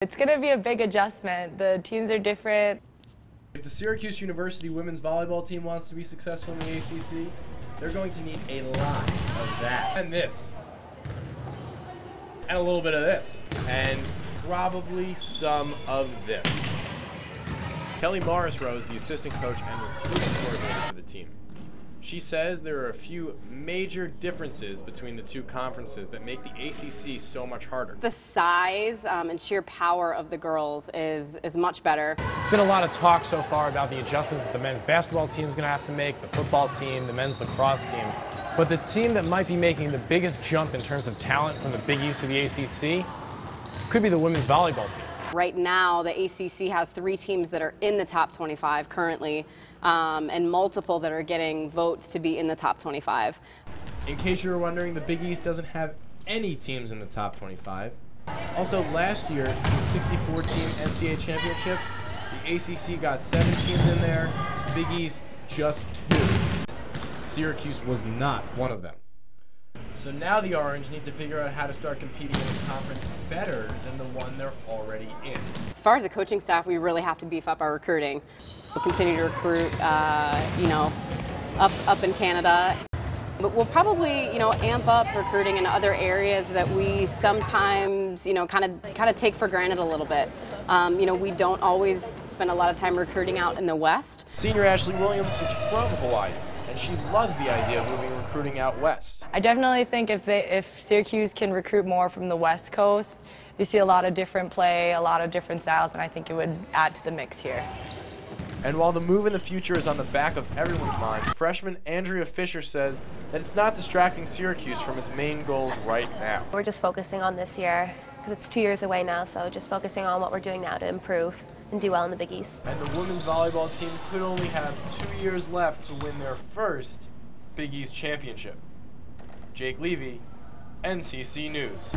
It's going to be a big adjustment. The teams are different. If the Syracuse University women's volleyball team wants to be successful in the ACC, they're going to need a lot of that. And this. And a little bit of this. And probably some of this. Kelly Morrisroe is the assistant coach and recruiting coordinator for the team. She says there are a few major differences between the two conferences that make the ACC so much harder. The size and sheer power of the girls is much better. There's been a lot of talk so far about the adjustments that the men's basketball team is going to have to make, the football team, the men's lacrosse team. But the team that might be making the biggest jump in terms of talent from the Big East to the ACC could be the women's volleyball team. Right now, the ACC has 3 teams that are in the top 25 currently, and multiple that are getting votes to be in the top 25. In case you were wondering, the Big East doesn't have any teams in the top 25. Also, last year, in the 64-team NCAA championships, the ACC got 7 teams in there, the Big East just 2. Syracuse was not one of them. So now the Orange need to figure out how to start competing in a conference better than the one they're already in. As far as the coaching staff, we really have to beef up our recruiting. We'll continue to recruit, up in Canada. But we'll probably, amp up recruiting in other areas that we sometimes, kind of take for granted a little bit. We don't always spend a lot of time recruiting out in the West. Senior Ashley Williams is from Hawaii, and she loves the idea of moving recruiting out west. I definitely think if Syracuse can recruit more from the West Coast, you see a lot of different play, a lot of different styles, and I think it would add to the mix here. And while the move in the future is on the back of everyone's mind, freshman Andrea Fisher says that it's not distracting Syracuse from its main goals right now. We're just focusing on this year because it's 2 years away now, so just focusing on what we're doing now to improve and do well in the Big East. And the women's volleyball team could only have 2 years left to win their first Big East championship. Jake Levy, NCC News.